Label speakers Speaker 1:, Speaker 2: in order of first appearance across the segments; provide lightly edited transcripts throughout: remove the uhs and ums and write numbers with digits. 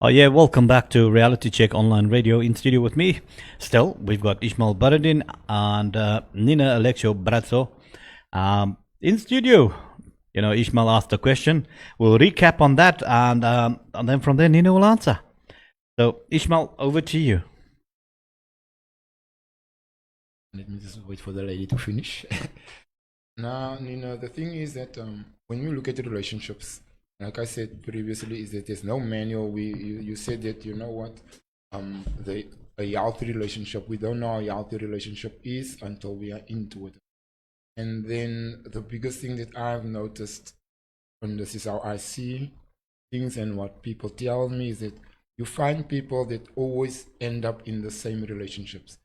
Speaker 1: Oh yeah, welcome back to Reality Check Online Radio. In studio with me, still, we've got Ishmael Baradin and Nina Alexia Brazzo. In studio, Ishmael asked a question. We'll recap on that, and then from there, Nina will answer. So, Ishmael, over to you.
Speaker 2: Let me just wait for the lady to finish. Now, the thing is that when we look at the relationships, like I said previously, is that there's no manual. You said that a healthy relationship. We don't know how a healthy relationship is until we are into it. And then the biggest thing that I've noticed, and this is how I see things and what people tell me, is that you find people that always end up in the same relationships.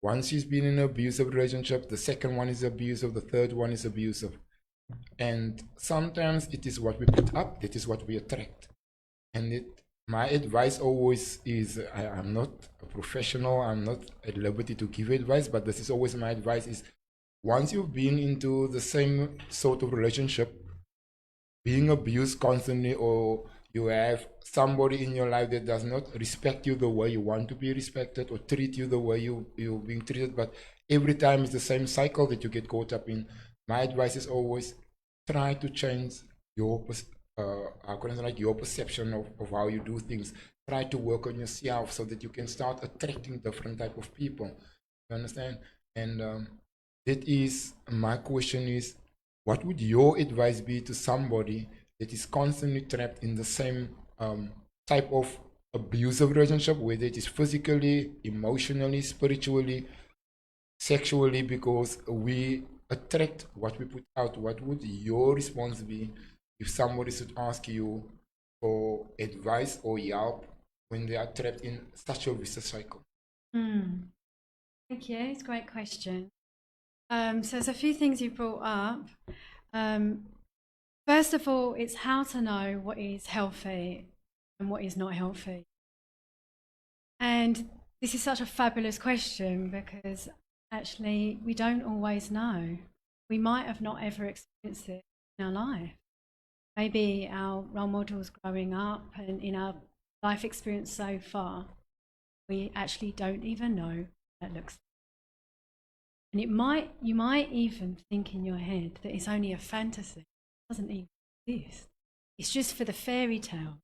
Speaker 2: Once you've been in an abusive relationship, the second one is abusive, the third one is abusive. And sometimes it is what we put up, that is what we attract. And my advice always is, I'm not a professional, I'm not at liberty to give advice, but this is always my advice is, once you've been into the same sort of relationship, being abused constantly, or you have somebody in your life that does not respect you the way you want to be respected or treat you the way you're being treated, but every time it's the same cycle that you get caught up in, my advice is always try to change your your perception of how you do things. Try to work on yourself so that you can start attracting different type of people. You understand? And that is my question is, what would your advice be to somebody that is constantly trapped in the same type of abusive relationship, whether it is physically, emotionally, spiritually, sexually, because we attract what we put out? What would your response be if somebody should ask you for advice or help when they are trapped in such a vicious cycle?
Speaker 3: Thank you. It's a great question. So there's a few things you brought up. First of all, it's how to know what is healthy and what is not healthy. And this is such a fabulous question because actually we don't always know. We might have not ever experienced it in our life. Maybe our role models growing up and in our life experience so far, we actually don't even know what that looks like. And you might even think in your head that it's only a fantasy. It doesn't even exist. It's just for the fairy tale.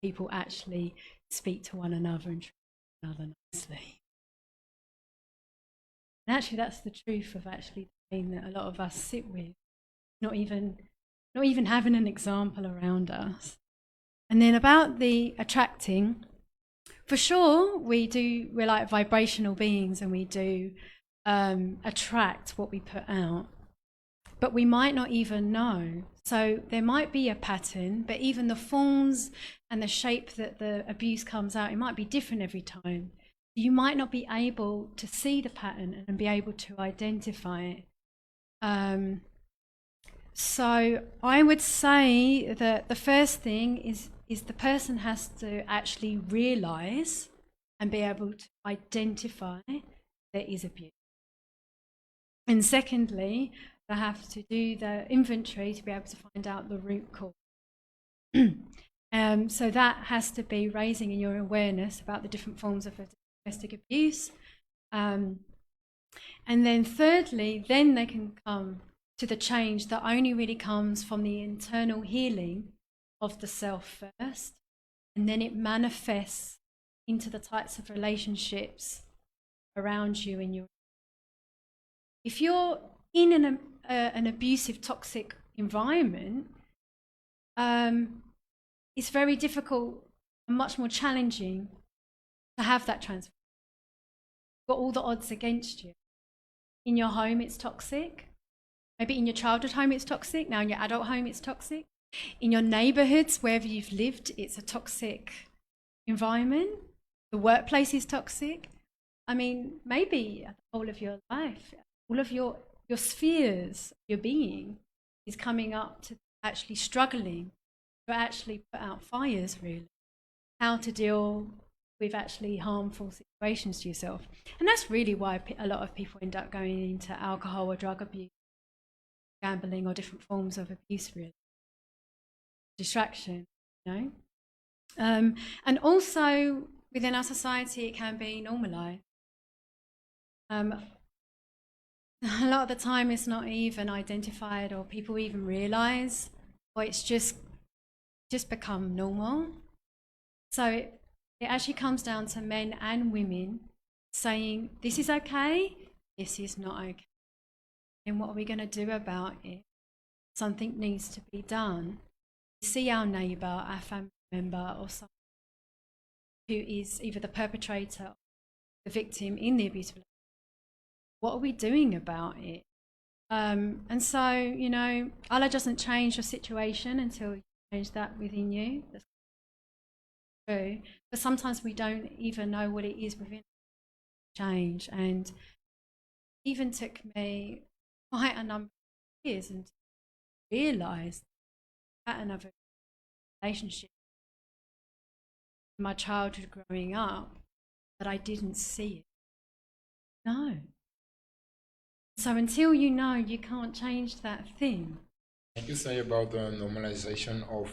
Speaker 3: People actually speak to one another and treat one another nicely. And actually that's the truth of actually the pain that a lot of us sit with. Not even having an example around us. And then about the attracting, for sure we're like vibrational beings and we do attract what we put out, but we might not even know. So there might be a pattern, but even the forms and the shape that the abuse comes out, it might be different every time. You might not be able to see the pattern and be able to identify it. So I would say that the first thing is the person has to actually realize and be able to identify there is abuse. And secondly, they have to do the inventory to be able to find out the root cause. So that has to be raising in your awareness about the different forms of domestic abuse. And then thirdly, then they can come to the change that only really comes from the internal healing of the self first. And then it manifests into the types of relationships around you in your. If you're in an abusive, toxic environment, it's very difficult and much more challenging to have that transformation. You've got all the odds against you. In your home, it's toxic. Maybe in your childhood home, it's toxic. Now in your adult home, it's toxic. In your neighborhoods, wherever you've lived, it's a toxic environment. The workplace is toxic. I mean, maybe the whole of your life, all of your spheres, your being is coming up to actually struggling to actually put out fires, really. How to deal with actually harmful situations to yourself. And that's really why a lot of people end up going into alcohol or drug abuse, gambling or different forms of abuse, really. Distraction, you know? And also within our society, it can be normalised. A lot of the time, it's not even identified or people even realise, or it's just become normal. So it actually comes down to men and women saying, this is okay, this is not okay. And what are we going to do about it? Something needs to be done. We see our neighbour, our family member, or someone who is either the perpetrator or the victim in the abuse relationship. What are we doing about it? And so, you know, Allah doesn't change your situation until you change that within you. That's true. But sometimes we don't even know what it is within change. And even took me quite a number of years and to realise that another relationship in my childhood growing up, that I didn't see it. No. So until you know, you can't change that thing.
Speaker 2: What you say about the normalization of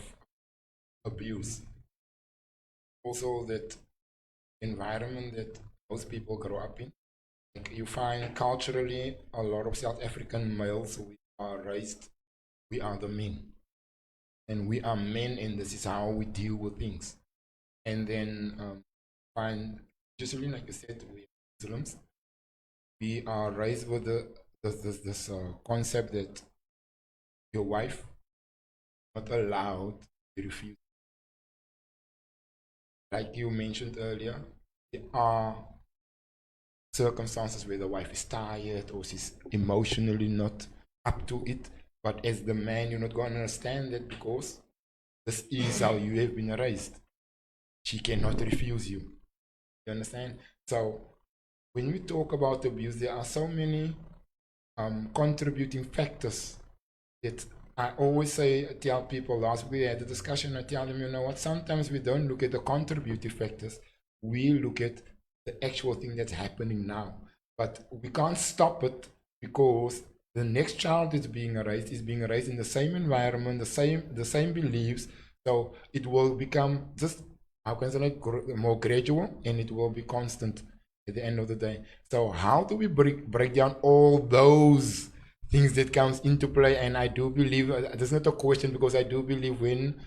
Speaker 2: abuse? Also, that environment that most people grow up in. Like you find culturally a lot of South African males, we are raised, we are the men. And we are men, and this is how we deal with things. And then find, just really like you said, we Muslims, we are raised with this concept that your wife not allowed to refuse. Like you mentioned earlier, there are circumstances where the wife is tired or she's emotionally not up to it. But as the man, you're not going to understand that because this is how you have been raised. She cannot refuse you. You understand? So when we talk about abuse, there are so many contributing factors that I always say, tell people. Last week we had a discussion, I tell them, you know what, sometimes we don't look at the contributing factors, we look at the actual thing that's happening now. But we can't stop it because the next child is being raised in the same environment, the same beliefs. So it will become just, how can I say, more gradual, and it will be constant at the end of the day. So how do we break down all those things that comes into play? And I do believe there's not a question, because I do believe when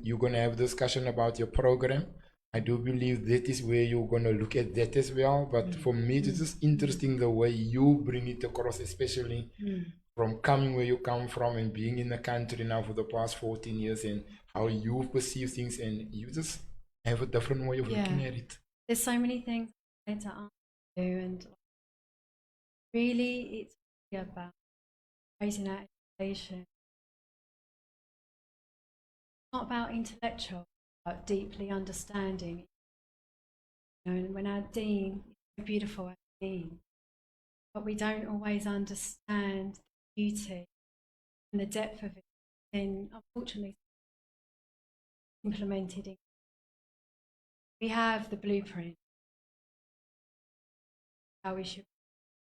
Speaker 2: you're going to have a discussion about your program, I do believe that is where you're going to look at that as well. But for me, it's just interesting the way you bring it across, especially from coming where you come from and being in the country now for the past 14 years, and how you perceive things, and you just have a different way of looking at it.
Speaker 3: There's so many things to answer you, and really it's really about raising our education. Not about intellectual, but deeply understanding. You know, and when our dean is so beautiful, our dean, but we don't always understand the beauty and the depth of it, then unfortunately implemented in. We have the blueprint, how we should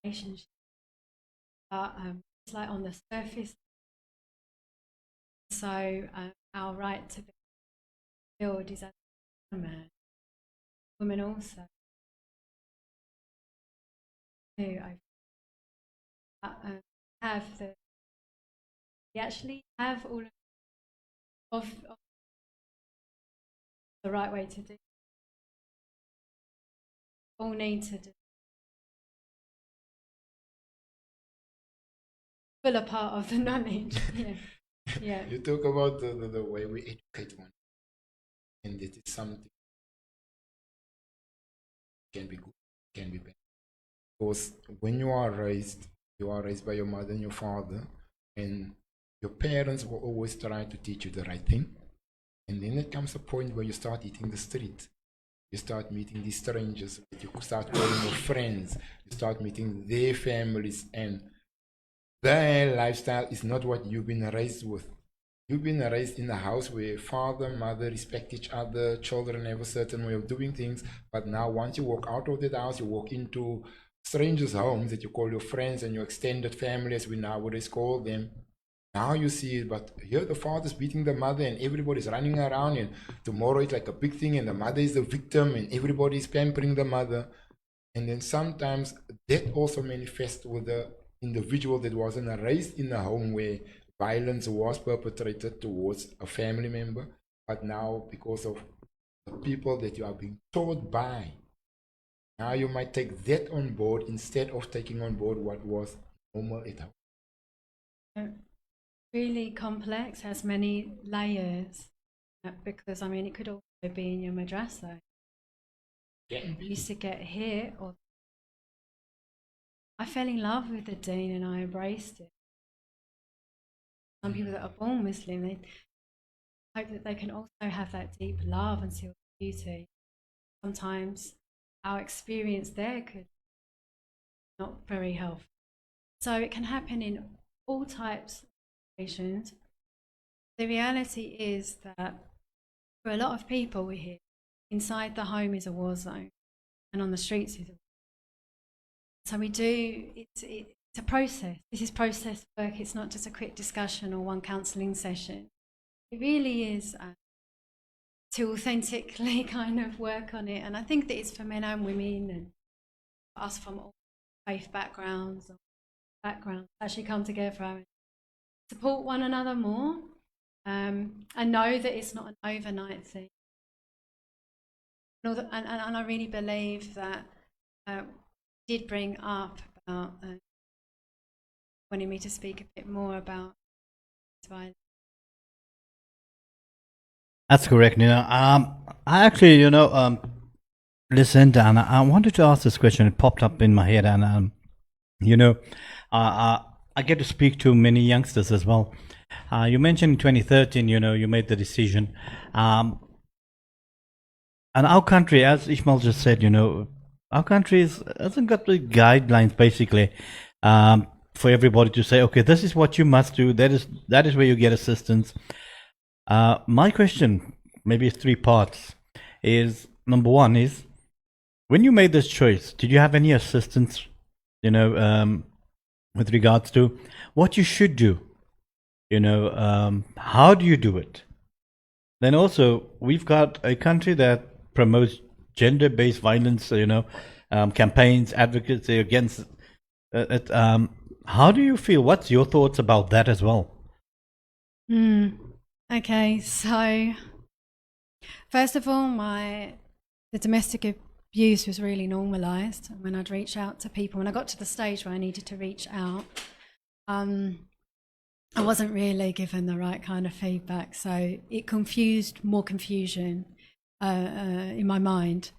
Speaker 3: relationship, but it's like on the surface. So our right to be fulfilled is as a man, women also. Who have the, we actually have all of the right way to do. All need to do. Full a part of the knowledge. Yeah. Yeah.
Speaker 2: You talk about the way we educate one, and it is something can be good, can be bad. Because when you are raised by your mother and your father, and your parents will always try to teach you the right thing. And then there comes a point where you start eating the street. You start meeting these strangers, you start calling your friends, you start meeting their families, and their lifestyle is not what you've been raised with. You've been raised in a house where father, mother respect each other, children have a certain way of doing things. But now, once you walk out of that house, you walk into strangers' homes that you call your friends and your extended family, as we nowadays call them. Now you see it, but here the father's beating the mother and everybody's running around, and tomorrow it's like a big thing and the mother is the victim and everybody's pampering the mother. And then sometimes that also manifests with the individual that wasn't raised in a home where violence was perpetrated towards a family member, but now because of the people that you are being taught by, now you might take that on board instead of taking on board what was normal at home.
Speaker 3: Really complex, has many layers, because I mean it could also be in your madrasa. You used to get hit, or I fell in love with the deen and I embraced it. Some people that are born Muslim, they hope that they can also have that deep love and see beauty. Sometimes our experience there could not very helpful. So it can happen in all types of situations. The reality is that for a lot of people we hear, inside the home is a war zone and on the streets is a war zone. So we do, it's a process. This is process work. It's not just a quick discussion or one counselling session. It really is to authentically kind of work on it. And I think that it's for men and women and us from all faith backgrounds actually come together and support one another more, and know that it's not an overnight thing. And I really believe that did bring up about wanting me to speak a bit more about violence.
Speaker 1: That's correct, Nina. I actually, listened and I wanted to ask this question. It popped up in my head, and I get to speak to many youngsters as well. You mentioned in 2013, you made the decision, and our country, as Ishmael just said, our country hasn't got the guidelines basically for everybody to say, okay, this is what you must do. That is where you get assistance. My question, maybe 3 parts, is number one is, when you made this choice, did you have any assistance, with regards to what you should do? How do you do it? Then also, we've got a country that promotes gender-based violence, campaigns, advocacy against it. How do you feel? What's your thoughts about that as well?
Speaker 3: Okay, so first of all, the domestic abuse was really normalised. When I'd reach out to people, when I got to the stage where I needed to reach out, I wasn't really given the right kind of feedback, so it confused more confusion in my mind.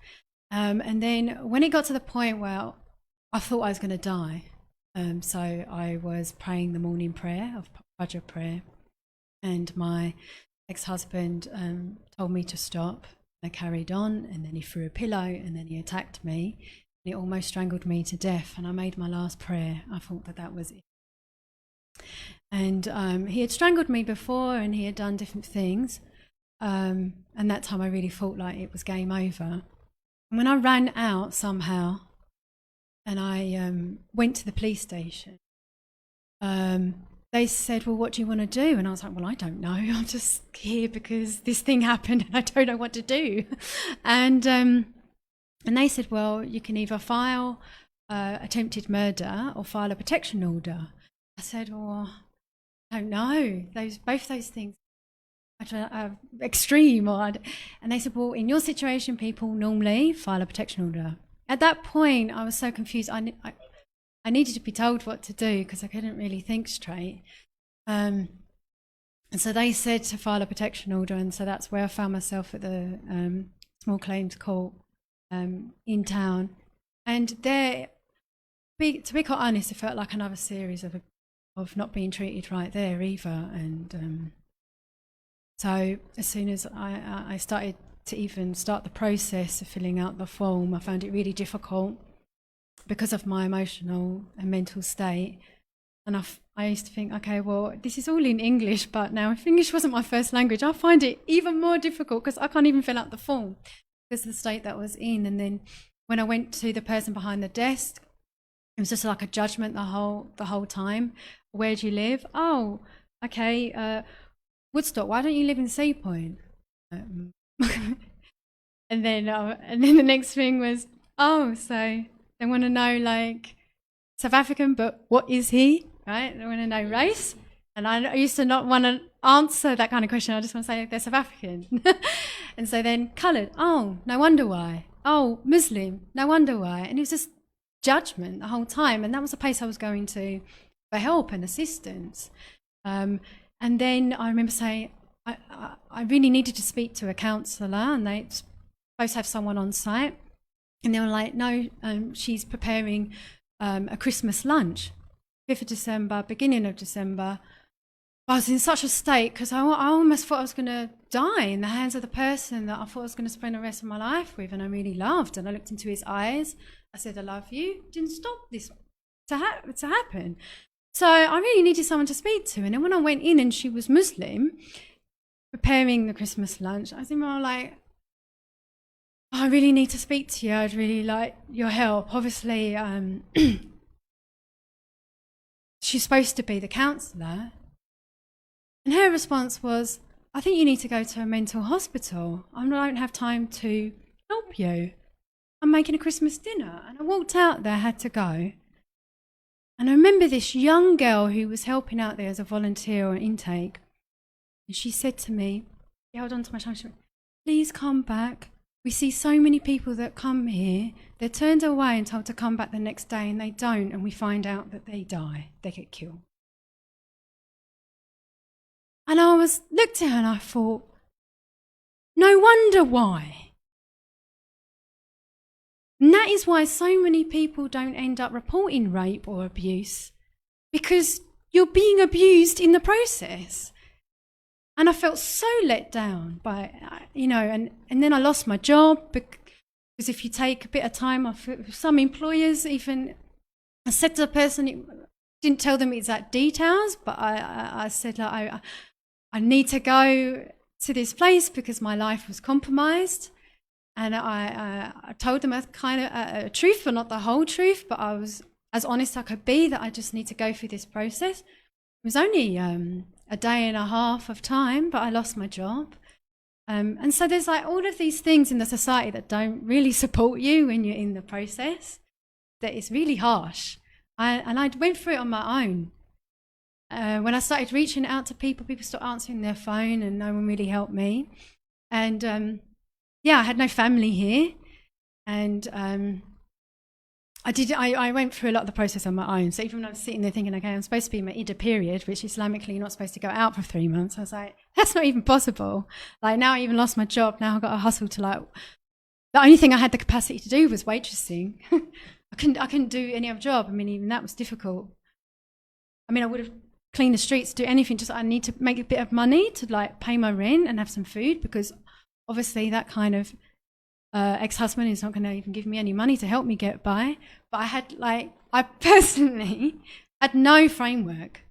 Speaker 3: And then when it got to the point where I thought I was going to die, so I was praying the morning prayer of Fajr prayer, and my ex-husband told me to stop. I carried on, and then he threw a pillow, and then he attacked me. And he almost strangled me to death, and I made my last prayer. I thought that was it. And he had strangled me before, and he had done different things. And that time I really felt like it was game over. And when I ran out somehow, and I went to the police station, they said, well, what do you want to do? And I was like, well, I don't know. I'm just here because this thing happened and I don't know what to do. And they said, well, you can either file attempted murder or file a protection order. I said, well, I don't know. Both those things are extreme. And they said, well, in your situation, people normally file a protection order. At that point, I was so confused. I needed to be told what to do because I couldn't really think straight. And so they said to file a protection order, and so that's where I found myself at the small claims court in town. And there, to be quite honest, it felt like another series of not being treated right there either. And so as soon as I started to even start the process of filling out the form, I found it really difficult because of my emotional and mental state. And I used to think, okay, well, this is all in English, but now if English wasn't my first language, I find it even more difficult because I can't even fill out the form because of the state that I was in. And then when I went to the person behind the desk, it was just like a judgment the whole time. Where do you live? Oh, okay, Woodstock, why don't you live in Sea Point? And then the next thing was, oh, so they want to know like South African, but what is he? Right? They want to know race. And I used to not want to answer that kind of question. I just want to say they're South African. And so then coloured. Oh, no wonder why. Oh, Muslim. No wonder why. And it was just judgment the whole time. And that was the place I was going to for help and assistance. And then I remember saying, I really needed to speak to a counsellor, and they supposed to have someone on site. And they were like, no, she's preparing a Christmas lunch, 5th of December, beginning of December. I was in such a state because I almost thought I was going to die in the hands of the person that I thought I was going to spend the rest of my life with and I really loved. And I looked into his eyes. I said, I love you. Didn't stop this to happen. So I really needed someone to speak to. And then when I went in and she was Muslim, preparing the Christmas lunch, I was more like, I really need to speak to you. I'd really like your help. Obviously, she's supposed to be the counsellor. And her response was, I think you need to go to a mental hospital. I don't have time to help you. I'm making a Christmas dinner. And I walked out there, had to go. And I remember this young girl who was helping out there as a volunteer or intake. And she said to me, she held on to my shoulder, she went, please come back. We see so many people that come here, they're turned away and told to come back the next day and they don't, and we find out that they die, they get killed. And I looked at her and I thought, no wonder why. And that is why so many people don't end up reporting rape or abuse, because you're being abused in the process. And I felt so let down by, and then I lost my job because if you take a bit of time off, some employers even, I said to the person, didn't tell them exact details, but I said, like, I need to go to this place because my life was compromised. And I told them a kind of a truth, but not the whole truth, but I was as honest as I could be that I just need to go through this process. It was only a day and a half of time, but I lost my job. And so there's like all of these things in the society that don't really support you when you're in the process, that is really harsh. And I went through it on my own. When I started reaching out to people, people stopped answering their phone and no one really helped me. And I had no family here. And I went through a lot of the process on my own. So even when I was sitting there thinking, okay, I'm supposed to be in my Iddah period, which Islamically you're not supposed to go out for 3 months. I was like, that's not even possible. Like now I even lost my job. Now I've got to hustle to like, the only thing I had the capacity to do was waitressing. I couldn't do any other job. I mean, even that was difficult. I mean, I would have cleaned the streets, do anything. Just I need to make a bit of money to like pay my rent and have some food, because obviously that kind of ex-husband is not going to even give me any money to help me get by. But I personally had no framework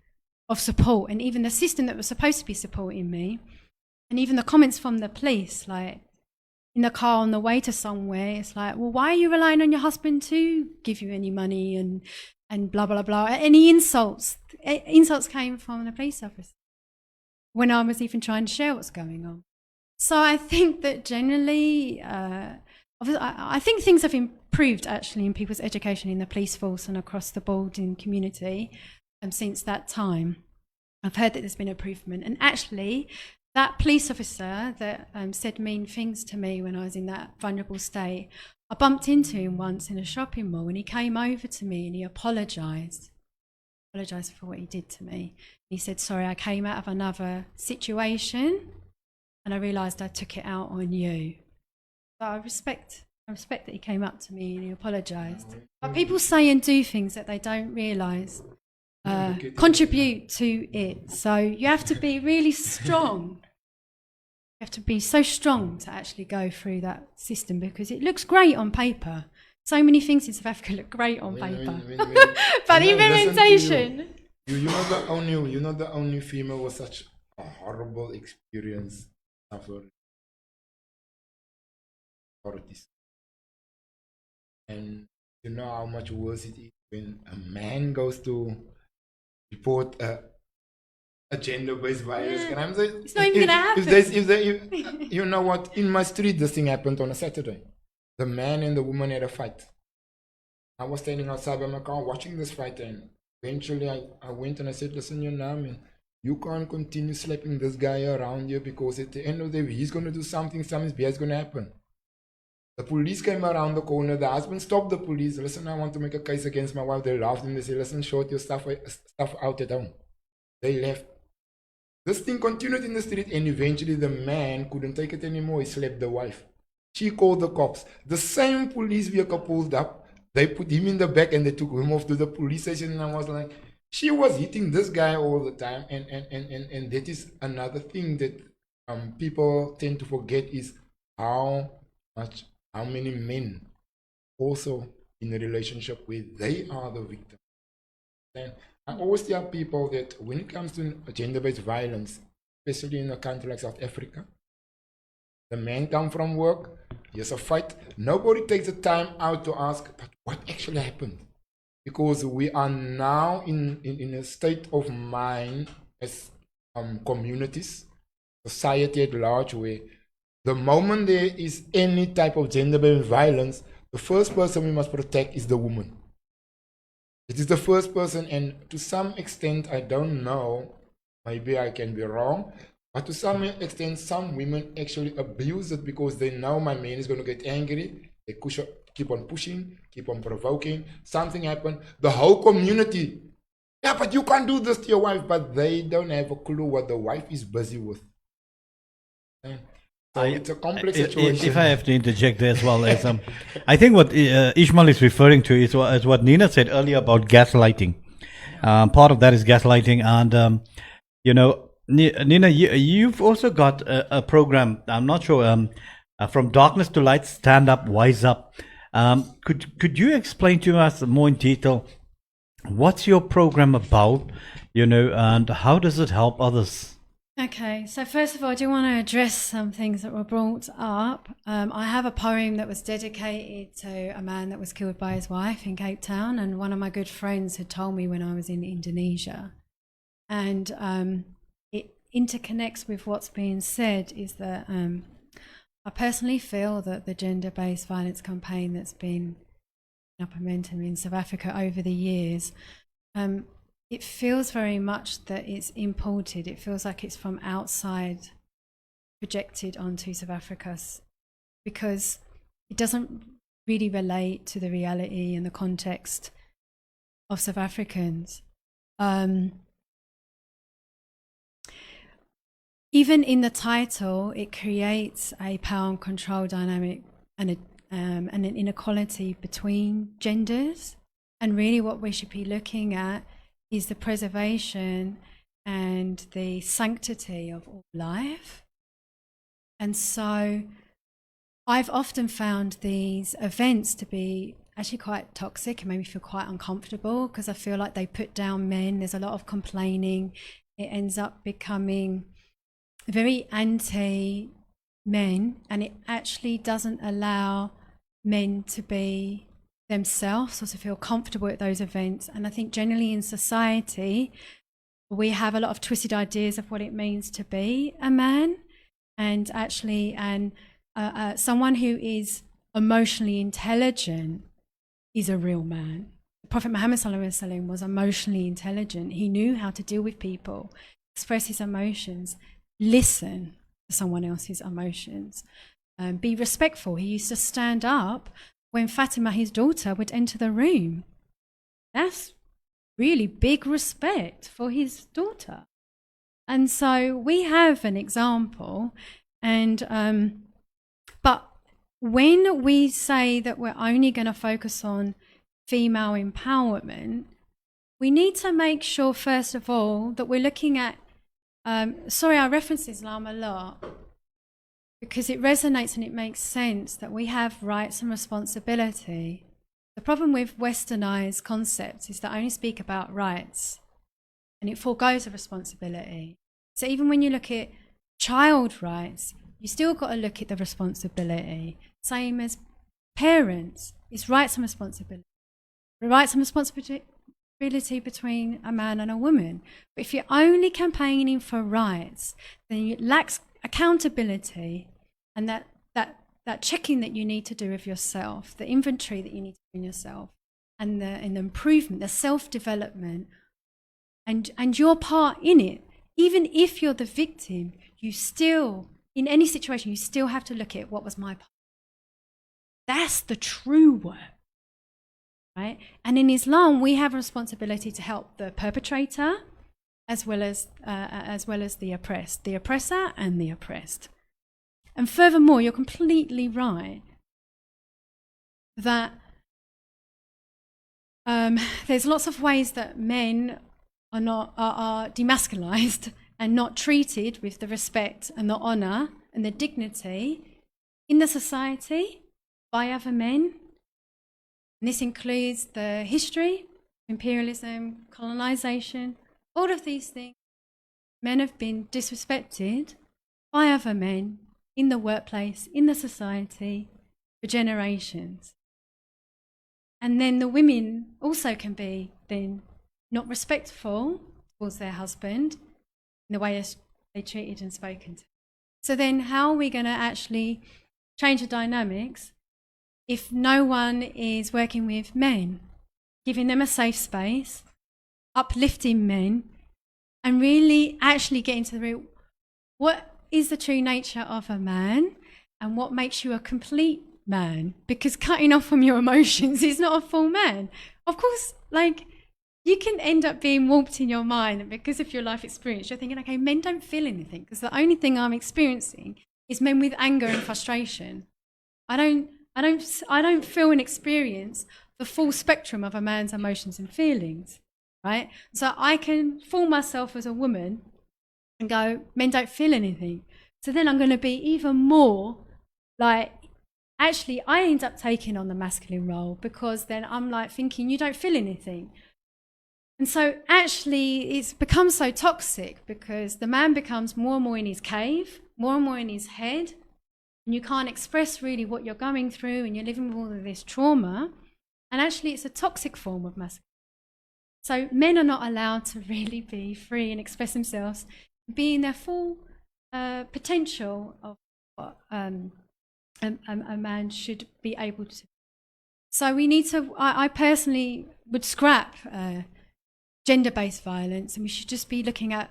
Speaker 3: of support, and even the system that was supposed to be supporting me, and even the comments from the police, like in the car on the way to somewhere, it's like, well, why are you relying on your husband to give you any money, and blah blah blah. Any insults came from the police officer when I was even trying to share what's going on. So I think that generally, I think things have improved actually in people's education in the police force and across the board in community since that time. I've heard that there's been improvement. And actually, that police officer that said mean things to me when I was in that vulnerable state, I bumped into him once in a shopping mall and he came over to me and he apologised for what he did to me. He said, sorry, I came out of another situation and I realised I took it out on you. So I respect that he came up to me and he apologised. But people say and do things that they don't realise contribute to it. So you have to be really strong. You have to be so strong to actually go through that system, because it looks great on paper. So many things in South Africa look great on paper. But the implementation...
Speaker 2: You're not the only female with such a horrible experience suffering authorities. And you know how much worse it is when a man goes to report a a gender-based violence. And I'm saying,
Speaker 3: It's not even gonna happen.
Speaker 2: if you know what? In my street, this thing happened on a Saturday. The man and the woman had a fight. I was standing outside by my car watching this fight, and eventually I went and I said, listen, you know, man, you can't continue slapping this guy around here, because at the end of the day, he's going to do something bad is going to happen. The police came around the corner. The husband stopped the police. Listen, I want to make a case against my wife. They laughed and they said, listen, sort your stuff out at home. They left. This thing continued in the street, and eventually the man couldn't take it anymore. He slapped the wife. She called the cops. The same police vehicle pulled up. They put him in the back and they took him off to the police station. And I was like, she was hitting this guy all the time. And that is another thing that people tend to forget, is how many men also in a relationship where they are the victim. And I always tell people that when it comes to gender-based violence, especially in a country like South Africa, the man comes from work, there's a fight, nobody takes the time out to ask, but what actually happened? Because we are now in a state of mind as communities, society at large, where the moment there is any type of gender-based violence, the first person we must protect is the woman. It is the first person, and to some extent, I don't know, maybe I can be wrong, but to some extent, some women actually abuse it because they know my man is going to get angry. They keep on pushing, keep on provoking. Something happened. The whole community, yeah, but you can't do this to your wife. But they don't have a clue what the wife is busy with. So it's a complex situation.
Speaker 1: If I have to interject there as well, as I think what Ishmael is referring to is what Nina said earlier about gaslighting. Part of that is gaslighting, and you know, Nina, you've also got a program. I'm not sure. From darkness to light, stand up, wise up. Could you explain to us more in detail what's your program about? You know, and how does it help others?
Speaker 3: Okay, so first of all, I do want to address some things that were brought up. I have a poem that was dedicated to a man that was killed by his wife in Cape Town, and one of my good friends had told me when I was in Indonesia. And it interconnects with what's being said, is that I personally feel that the gender-based violence campaign that's been up momentum in South Africa over the years, it feels very much that it's imported. It feels like it's from outside projected onto South Africa, because it doesn't really relate to the reality and the context of South Africans. Even in the title, it creates a power and control dynamic and an inequality between genders. And really what we should be looking at is the preservation and the sanctity of all life. And so I've often found these events to be actually quite toxic and make me feel quite uncomfortable, because I feel like they put down men. There's a lot of complaining. It ends up becoming very anti-men, and it actually doesn't allow men to be themselves or to feel comfortable at those events. And I think generally in society, we have a lot of twisted ideas of what it means to be a man, and actually someone who is emotionally intelligent is a real man. Prophet Muhammad ﷺ was emotionally intelligent. He knew how to deal with people, express his emotions, listen to someone else's emotions, be respectful. He used to stand up when Fatima, his daughter, would enter the room. That's really big respect for his daughter. And so we have an example. And but when we say that we're only going to focus on female empowerment, we need to make sure, first of all, that we're looking at I reference Islam a lot because it resonates and it makes sense that we have rights and responsibility. The problem with westernized concepts is that only speak about rights and it foregoes a responsibility. So even when you look at child rights, you still got to look at the responsibility. Same as parents, it's rights and responsibility. Rights and responsibility between a man and a woman. But if you're only campaigning for rights, then you lack accountability, and that checking that you need to do of yourself, the inventory that you need to do in yourself, and the improvement, the self-development, and your part in it. Even if you're the victim, you still, in any situation, you still have to look at what was my part. That's the true work, right? And in Islam, we have a responsibility to help the perpetrator as well as the oppressed, the oppressor and the oppressed. And furthermore, you're completely right that there's lots of ways that men are demasculized and not treated with the respect and the honor and the dignity in the society by other men. And this includes the history, imperialism, colonization, all of these things. Men have been disrespected by other men in the workplace, in the society, for generations. And then the women also can be then not respectful towards their husband in the way they treated and spoken to. So then how are we going to actually change the dynamics if no one is working with men, giving them a safe space, uplifting men, and really actually getting to the root, what is the true nature of a man and what makes you a complete man? Because cutting off from your emotions is not a full man. Of course, like, you can end up being warped in your mind, and because of your life experience, you're thinking, okay, men don't feel anything because the only thing I'm experiencing is men with anger and frustration. I don't feel and experience the full spectrum of a man's emotions and feelings, right? So I can fool myself as a woman and go, men don't feel anything. So then I'm going to be even more like, actually, I end up taking on the masculine role because then I'm like thinking, you don't feel anything. And so actually it's become so toxic because the man becomes more and more in his cave, more and more in his head, and you can't express really what you're going through, and you're living with all of this trauma. And actually it's a toxic form of masculinity. So men are not allowed to really be free and express themselves, be in their full potential of what a man should be able to. So we need to, I personally would scrap gender-based violence, and we should just be looking at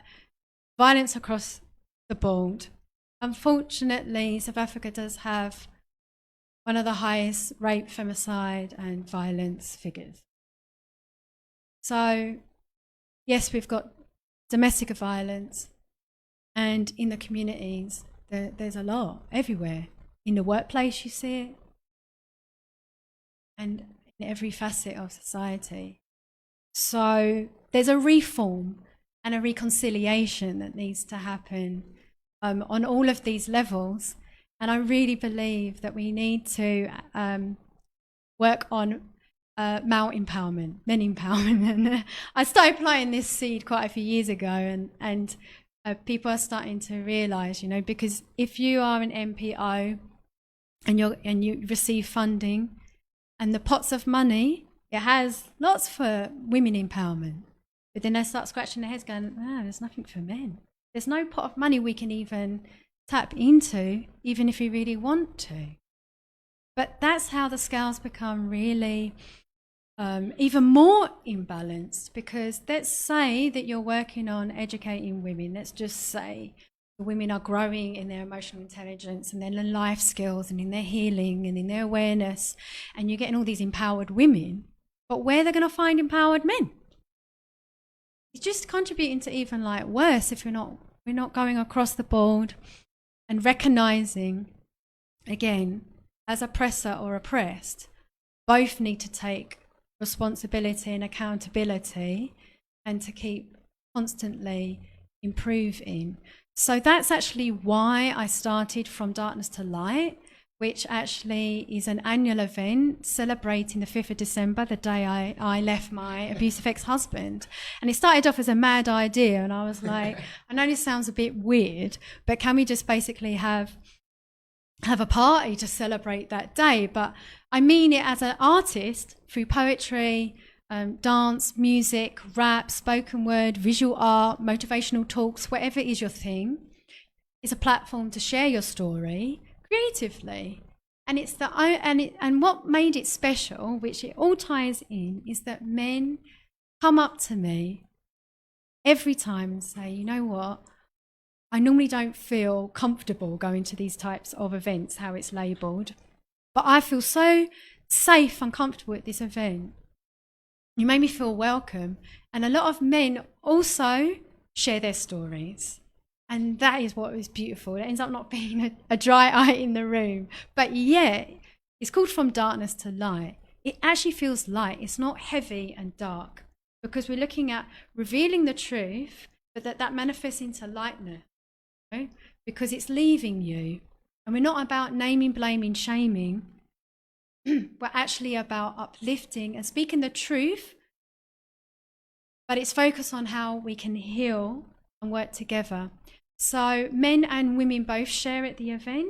Speaker 3: violence across the board. Unfortunately, South Africa does have one of the highest rape, femicide and violence figures. So yes, we've got domestic violence, and in the communities there's a lot everywhere. In the workplace you see it, and in every facet of society. So there's a reform and a reconciliation that needs to happen on all of these levels. And I really believe that we need to work on male empowerment, men empowerment. And I started planting this seed quite a few years ago, and people are starting to realise, you know, because if you are an MPO and you receive funding, and the pots of money, it has lots for women empowerment, but then they start scratching their heads going, there's nothing for men. There's no pot of money we can even tap into, even if we really want to. But that's how the scales become really even more imbalanced, because let's say that you're working on educating women. Let's just say the women are growing in their emotional intelligence and their life skills and in their healing and in their awareness, and you're getting all these empowered women, but where are they going to find empowered men? It's just contributing to even like worse if we're not going across the board and recognizing, again, as oppressor or oppressed, both need to take responsibility and accountability and to keep constantly improving. So that's actually why I started From Darkness to Light, which actually is an annual event celebrating the 5th of December, the day I left my abusive ex-husband. And it started off as a mad idea, and I was like, I know this sounds a bit weird, but can we just basically have a party to celebrate that day? But I mean it as an artist, through poetry, dance, music, rap, spoken word, visual art, motivational talks, whatever is your thing, is a platform to share your story creatively. And it's and what made it special, which it all ties in, is that men come up to me every time and say, you know what, I normally don't feel comfortable going to these types of events, how it's labelled, but I feel so safe and comfortable at this event. You made me feel welcome. And a lot of men also share their stories. And that is what was beautiful. It ends up not being a dry eye in the room. But yet, it's called From Darkness to Light. It actually feels light. It's not heavy and dark. Because we're looking at revealing the truth, but that manifests into lightness. Okay? Because it's leaving you. And we're not about naming, blaming, shaming. We're actually about uplifting and speaking the truth. But it's focused on how we can heal and work together. So men and women both share at the event,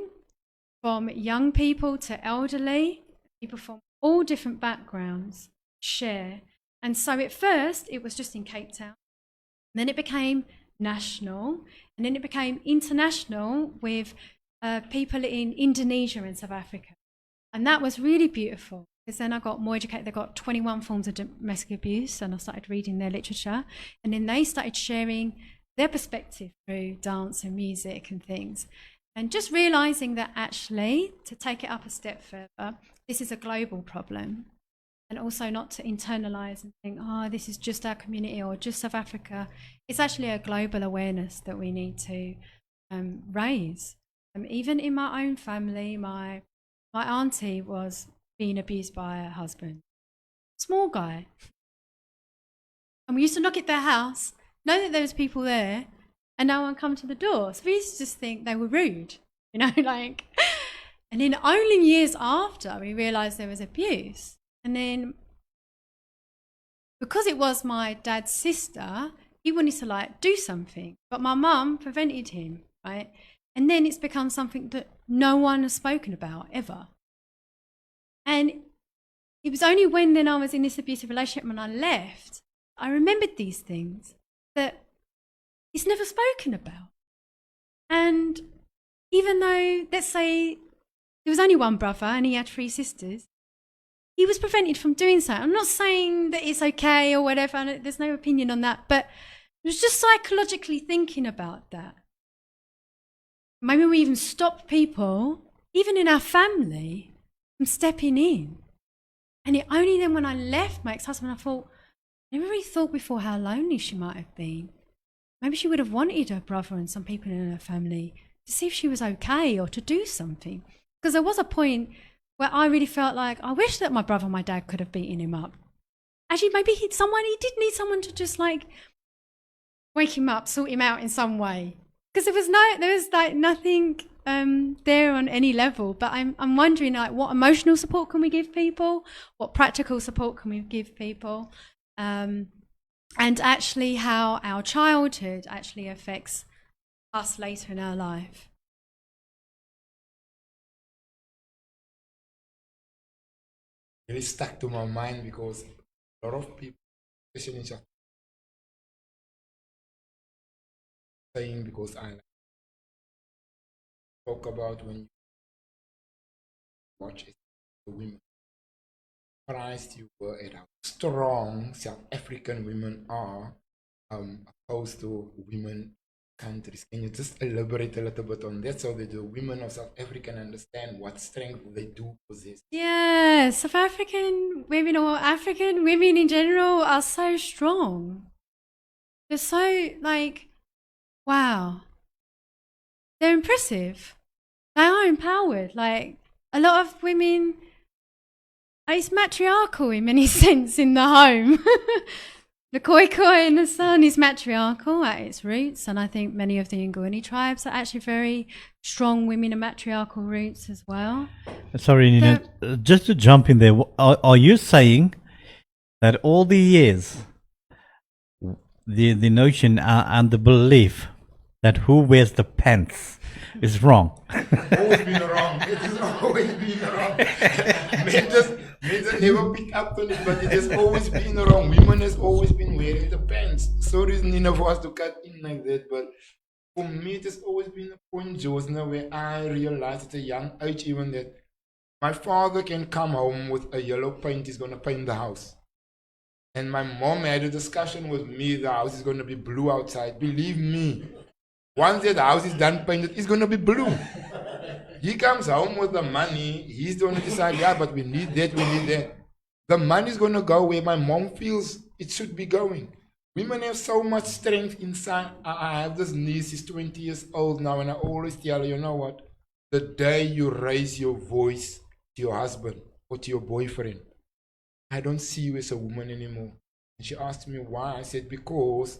Speaker 3: from young people to elderly, people from all different backgrounds share. And so at first it was just in Cape Town, then it became national, and then it became international with people in Indonesia and South Africa. And that was really beautiful, because then I got more educated. They got 21 forms of domestic abuse, and I started reading their literature, and then they started sharing their perspective through dance and music and things. And just realizing that actually, to take it up a step further, this is a global problem. And also not to internalize and think, oh, this is just our community or just South Africa. It's actually a global awareness that we need to raise. Even in my own family, my auntie was being abused by her husband. Small guy. And we used to knock at their house, know that there was people there, and no one come to the door. So we used to just think they were rude, you know, like. And then only years after we realised there was abuse. And then, because it was my dad's sister, he wanted to like do something, but my mum prevented him, right? And then it's become something that no one has spoken about ever. And it was only when then I was in this abusive relationship when I left, I remembered these things that it's never spoken about. And even though, let's say, there was only one brother and he had 3 sisters, he was prevented from doing so. I'm not saying that it's okay or whatever, there's no opinion on that, but it was just psychologically thinking about that. Maybe we even stop people, even in our family, from stepping in. And it only then when I left my ex-husband, I thought, I never really thought before how lonely she might have been. Maybe she would have wanted her brother and some people in her family to see if she was okay or to do something. Because there was a point where I really felt like, I wish that my brother and my dad could have beaten him up. Actually, maybe he did need someone to just like wake him up, sort him out in some way. Because there was like nothing there on any level. But I'm wondering, like, what emotional support can we give people? What practical support can we give people? And actually how our childhood actually affects us later in our life.
Speaker 2: Really stuck to my mind because a lot of people, especially in South, saying because I like talk about when you watch it, the women. Surprised you were at how strong South African women are opposed to women countries. Can you just elaborate a little bit on that so that the women of South Africa can understand what strength they do possess?
Speaker 3: Yeah, South African women or African women in general are so strong. They're so like, wow. They're impressive. They are empowered. Like a lot of women, it's matriarchal in many sense in the home. The Khoikhoi in the sun is matriarchal at its roots, and I think many of the Nguni tribes are actually very strong women and matriarchal roots as well.
Speaker 1: Sorry, Nina, just to jump in there, are you saying that all the years, the notion and the belief that who wears the pants is wrong?
Speaker 2: Always been wrong. It has always been wrong. Men never pick up on it, but it has always been wrong. Women has always been wearing the pants. Sorry, Nina, for us to cut in like that, but for me, it has always been a point, Josna, where I realized at a young age even that my father can come home with a yellow paint, he's going to paint the house. And my mom had a discussion with me, the house is going to be blue outside. Believe me, once that house is done painted, it's going to be blue. He comes home with the money, he's going to decide, yeah, but we need that, we need that. The money is going to go where my mom feels it should be going. Women have so much strength inside. I have this niece, she's 20 years old now, and I always tell her, you know what? The day you raise your voice to your husband or to your boyfriend, I don't see you as a woman anymore. And she asked me why. I said, because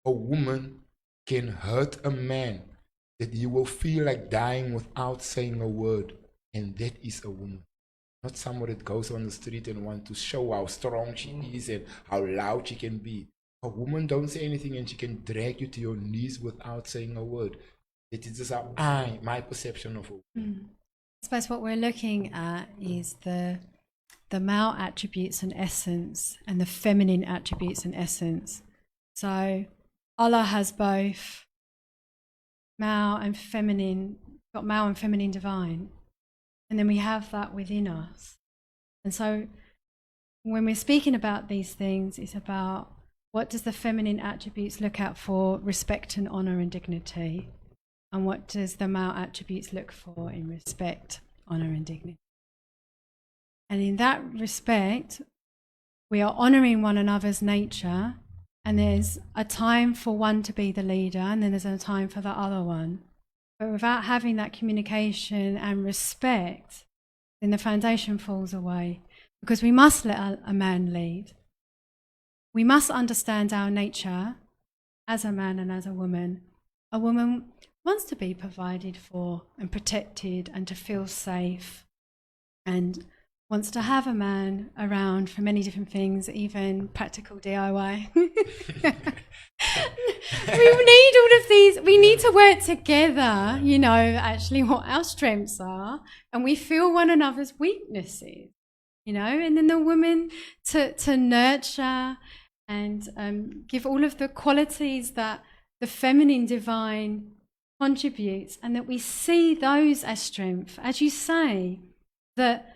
Speaker 2: a woman can hurt a man that he will feel like dying without saying a word. And that is a woman. Not someone that goes on the street and wants to show how strong she is and how loud she can be. A woman don't say anything and she can drag you to your knees without saying a word. It is just how my perception of her.
Speaker 3: I suppose what we're looking at is the male attributes and essence and the feminine attributes and essence. So Allah has both male and feminine, got male and feminine divine. And then we have that within us. And so when we're speaking about these things, it's about what does the feminine attributes look out for? Respect and honor and dignity. And what does the male attributes look for in respect, honor and dignity? And in that respect, we are honoring one another's nature, and there's a time for one to be the leader, and then there's a time for the other one. But without having that communication and respect, then the foundation falls away, because we must let a man lead. We must understand our nature as a man and as a woman. A woman wants to be provided for and protected and to feel safe, and wants to have a man around for many different things, even practical DIY. We need all of these. We need to work together, you know, actually what our strengths are, and we feel one another's weaknesses, you know, and then the woman to nurture and give all of the qualities that the feminine divine contributes, and that we see those as strength. As you say, that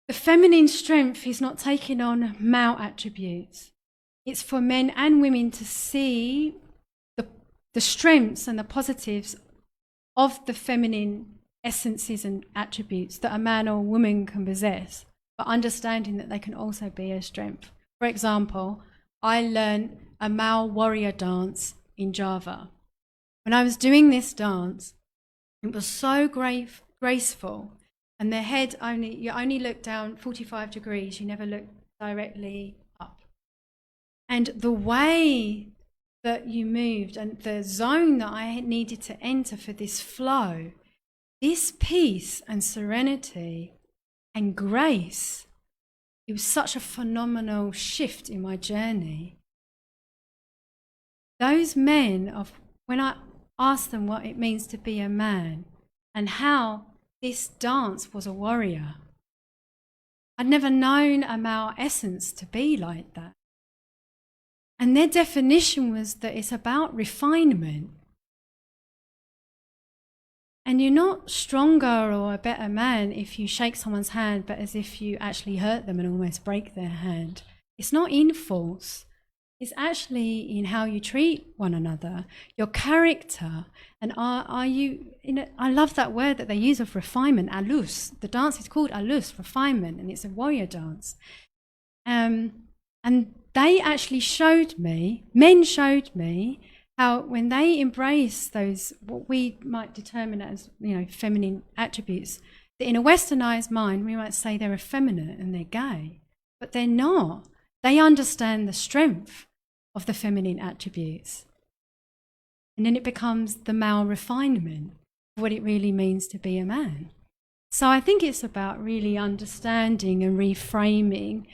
Speaker 3: the feminine strength is not taking on male attributes. It's for men and women to see the strengths and the positives of the feminine essences and attributes that a man or a woman can possess, but understanding that they can also be a strength. For example, I learned a male warrior dance in Java. When I was doing this dance, it was so graceful. And the head you only look down 45 degrees, you never look directly up. And the way that you moved and the zone that I needed to enter for this flow, this peace and serenity and grace, it was such a phenomenal shift in my journey. Those men, when I asked them what it means to be a man and how this dance was a warrior, I'd never known a male essence to be like that. And their definition was that it's about refinement. And you're not stronger or a better man if you shake someone's hand, but as if you actually hurt them and almost break their hand. It's not in force. It's actually in how you treat one another, your character. And are you, I love that word that they use of refinement, alus. The dance is called alus, refinement, and it's a warrior dance. And they actually showed me, men showed me, how when they embrace those, what we might determine as, feminine attributes, that in a westernized mind, we might say they're effeminate and they're gay, but they're not. They understand the strength of the feminine attributes. And then it becomes the male refinement of what it really means to be a man. So I think it's about really understanding and reframing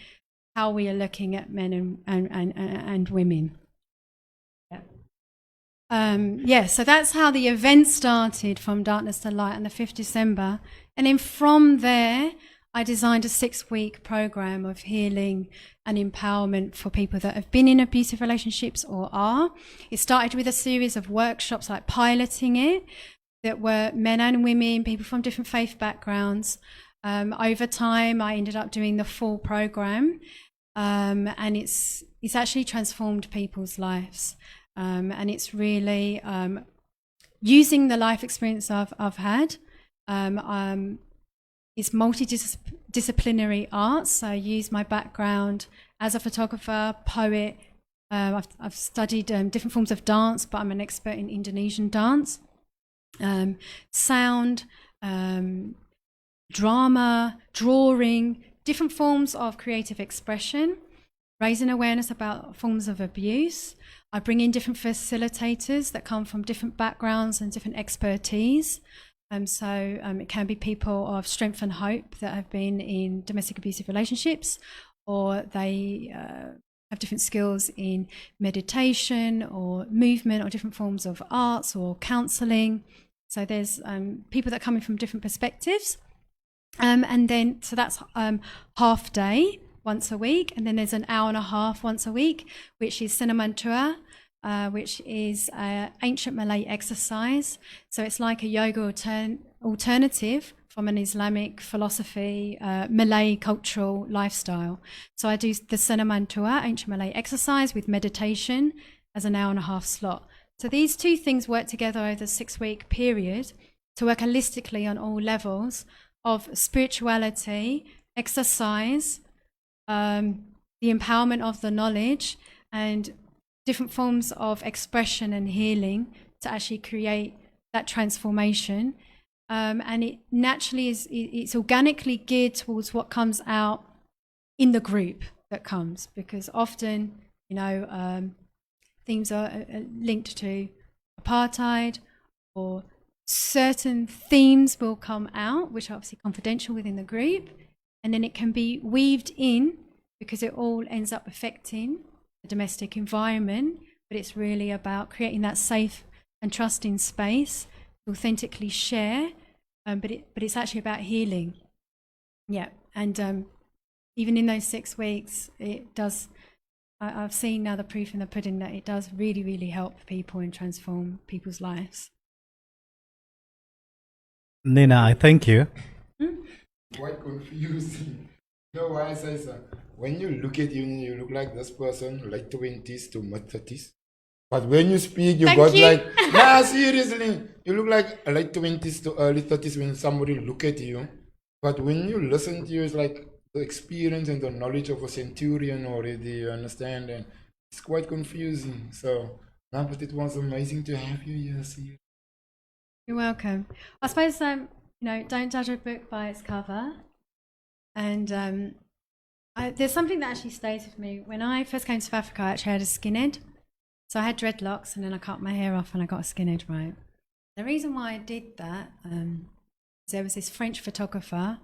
Speaker 3: how we are looking at men and women. So that's how the event started, from Darkness to Light on the 5th December. And then from there, I designed a 6-week program of healing and empowerment for people that have been in abusive relationships or are. It started with a series of workshops, like piloting it, that were men and women, people from different faith backgrounds. Over time, I ended up doing the full program, and it's actually transformed people's lives. And it's really using the life experience I've had. It's multidisciplinary arts. So I use my background as a photographer, poet. I've studied different forms of dance, but I'm an expert in Indonesian dance. Sound, drama, drawing, different forms of creative expression, raising awareness about forms of abuse. I bring in different facilitators that come from different backgrounds and different expertise. So it can be people of strength and hope that have been in domestic abusive relationships, or they have different skills in meditation or movement or different forms of arts or counselling. So there's people that come in from different perspectives. And then, so that's half day once a week. And then there's an hour and a half once a week, which is Sinamantua, which is ancient Malay exercise. So it's like a yoga alternative from an Islamic philosophy, Malay cultural lifestyle. So I do the Sinamantua, ancient Malay exercise, with meditation as an hour and a half slot. So these two things work together over the 6-week period to work holistically on all levels of spirituality, exercise, the empowerment of the knowledge, and different forms of expression and healing to actually create that transformation. And it naturally it's organically geared towards what comes out in the group that comes, because often, things are linked to apartheid, or certain themes will come out, which are obviously confidential within the group, and then it can be weaved in because it all ends up affecting the domestic environment. But it's really about creating that safe and trusting space to authentically share, but it's actually about healing. Yeah, and even in those 6 weeks, it does. I've seen now the proof in the pudding that it does really, really help people and transform people's lives.
Speaker 1: Nina, I thank you.
Speaker 2: Quite confusing. You know why I say so? When you look at you look like this person, late 20s to mid 30s. But when you speak, you
Speaker 3: Thank
Speaker 2: got
Speaker 3: you.
Speaker 2: like, nah, seriously, you look like late 20s to early 30s when somebody look at you. But when you listen to you, it's like the experience and the knowledge of a centurion already, you understand? And it's quite confusing. So, no, but it was amazing to have you here. See.
Speaker 3: You're welcome. I suppose, don't judge a book by its cover. And there's something that actually stays with me. When I first came to South Africa, I actually had a skinhead. So I had dreadlocks, and then I cut my hair off and I got a skinhead, right? The reason why I did that, there was this French photographer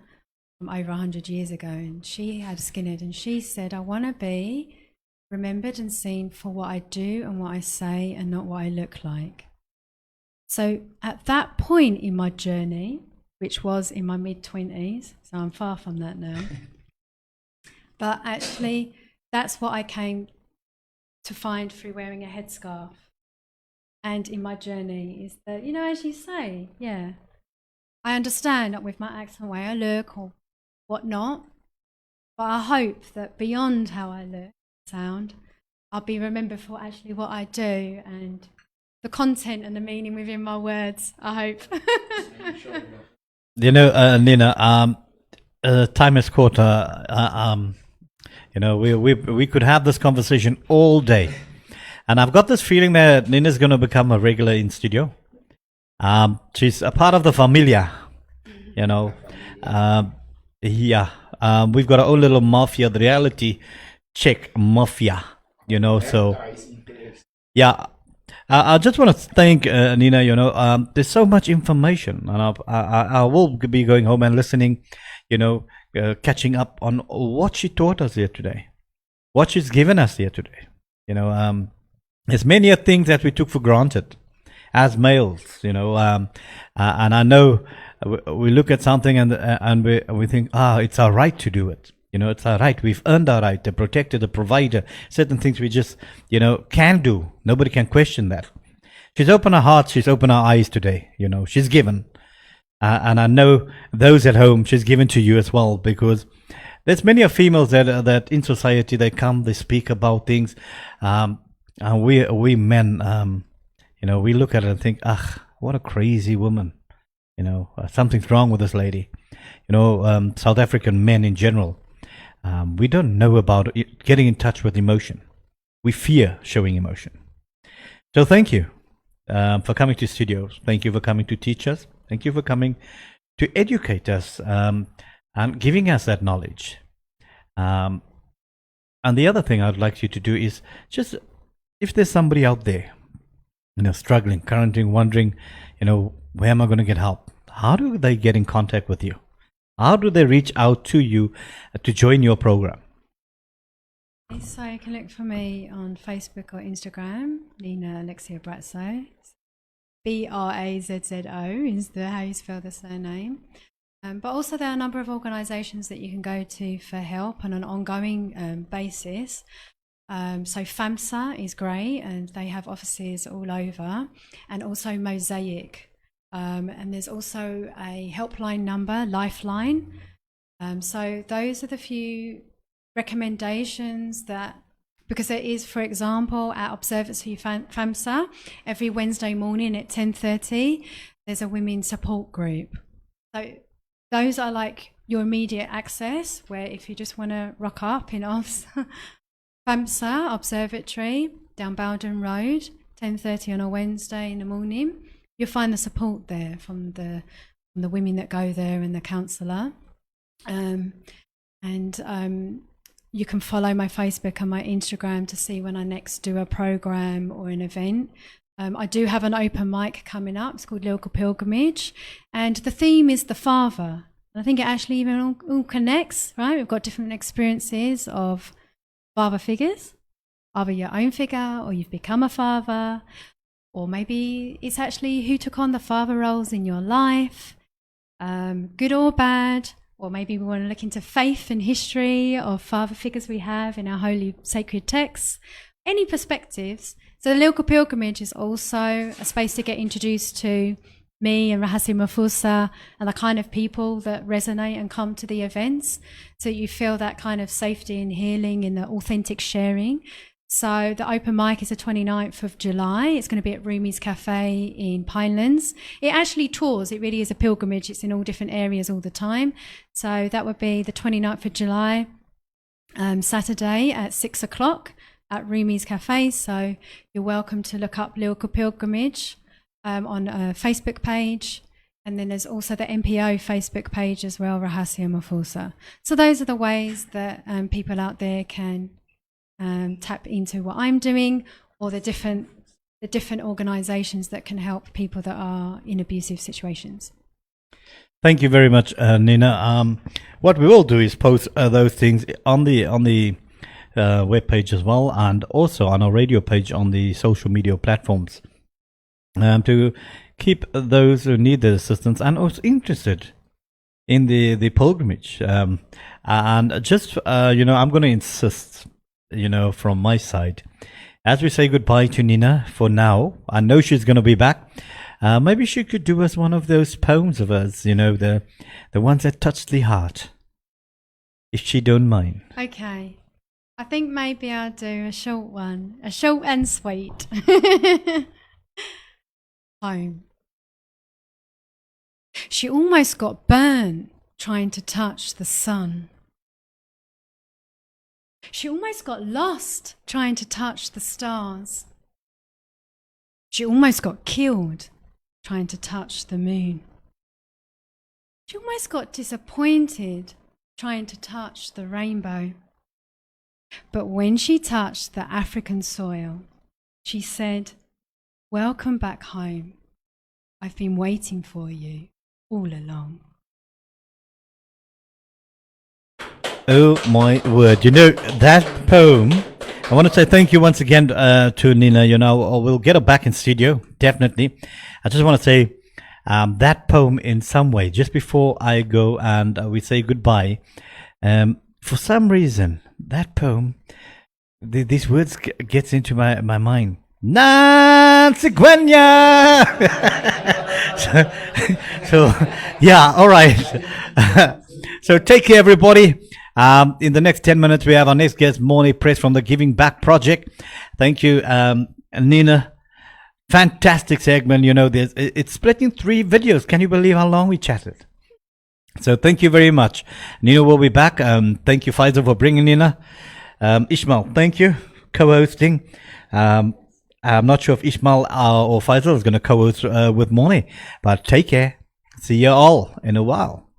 Speaker 3: from over 100 years ago, and she had a skinhead, and she said, I want to be remembered and seen for what I do and what I say, and not what I look like. So at that point in my journey, which was in my mid-20s, so I'm far from that now, but actually that's what I came to find through wearing a headscarf. And in my journey is that, as you say, yeah, I understand that with my accent, the way I look or whatnot, but I hope that beyond how I look, sound, I'll be remembered for actually what I do and the content and the meaning within my words, I hope.
Speaker 1: Nina, time is quarter. We could have this conversation all day. And I've got this feeling that Nina's going to become a regular in studio. She's a part of the familia, we've got our own little mafia, the reality check mafia, so yeah. I just want to thank Nina. There's so much information, and I will be going home and listening, catching up on what she taught us here today, what she's given us here today. There's many things that we took for granted, as males, and I know we look at something and we think, it's our right to do it. It's our right. We've earned our right. The protector, the provider, certain things we just, can do. Nobody can question that. She's opened her heart. She's opened her eyes today. She's given. And I know those at home, she's given to you as well, because there's many of females that in society, they come, they speak about things. And we men, we look at it and think, what a crazy woman. Something's wrong with this lady. South African men in general, we don't know about getting in touch with emotion. We fear showing emotion. So thank you for coming to studios. Thank you for coming to teach us. Thank you for coming to educate us and giving us that knowledge. And the other thing I'd like you to do is just, if there's somebody out there, struggling, currently wondering, where am I going to get help? How do they get in contact with you? How do they reach out to you to join your program?
Speaker 3: So you can look for me on Facebook or Instagram, Nina Alexia Brazzo. Brazzo is how you spell the surname. But also there are a number of organisations that you can go to for help on an ongoing basis. So FAMSA is great, and they have offices all over, and also Mosaic. And there's also a helpline number, Lifeline. So those are the few recommendations that, because there is, for example, at Observatory FAMSA, every Wednesday morning at 10:30, there's a women's support group. So those are like your immediate access, where if you just want to rock up in FAMSA Observatory, down Bowden Road, 10:30 on a Wednesday in the morning, you'll find the support there from the women that go there and the counsellor. You can follow my Facebook and my Instagram to see when I next do a program or an event. I do have an open mic coming up. It's called Lyrical Pilgrimage, and the theme is the father. And I think it actually even all connects, right? We've got different experiences of father figures, either your own figure or you've become a father, or maybe it's actually who took on the father roles in your life, good or bad. Or maybe we want to look into faith and history of father figures we have in our holy sacred texts. Any perspectives. So the Lyrical Pilgrimage is also a space to get introduced to me and Rahasia Mafusa and the kind of people that resonate and come to the events. So you feel that kind of safety and healing in the authentic sharing. So the open mic is the 29th of July. It's going to be at Rumi's Cafe in Pinelands. It actually tours. It really is a pilgrimage. It's in all different areas all the time. So that would be the 29th of July, Saturday at 6 o'clock at Rumi's Cafe. So you're welcome to look up Lyrical Pilgrimage on a Facebook page. And then there's also the MPO Facebook page as well, Rahasia Mafusa. So those are the ways that people out there can tap into what I'm doing, or the different organisations that can help people that are in abusive situations.
Speaker 1: Thank you very much, Nina. What we will do is post those things on the web page as well, and also on our radio page on the social media platforms, to keep those who need the assistance and also interested in the pilgrimage. And just I'm going to insist, from my side, as we say goodbye to Nina for now. I know she's going to be back. Maybe she could do us one of those poems of hers, the ones that touch the heart, if she don't mind.
Speaker 3: Okay. I think maybe I'll do a short one, a short and sweet. Home. She almost got burnt trying to touch the sun. She almost got lost trying to touch the stars. She almost got killed trying to touch the moon. She almost got disappointed trying to touch the rainbow. But when she touched the African soil, she said, "Welcome back home. I've been waiting for you all along."
Speaker 1: Oh my word. That poem I want to say thank you once again to Nina. You know, we'll get her back in studio, definitely. I just want to say that poem in some way, just before I go and we say goodbye, for some reason, that poem, these words gets into my mind. Nancy Gwenya! so, yeah, all right. So take care, everybody. In the next 10 minutes, we have our next guest, Morney Press from the Giving Back Project. Thank you, Nina. Fantastic segment. You know, it's split in 3 videos. Can you believe how long we chatted? So thank you very much. Nina will be back. Thank you, Faisal, for bringing Nina. Ishmael, thank you, co-hosting. I'm not sure if Ishmael or Faisal is going to co-host with Morney, but take care. See you all in a while.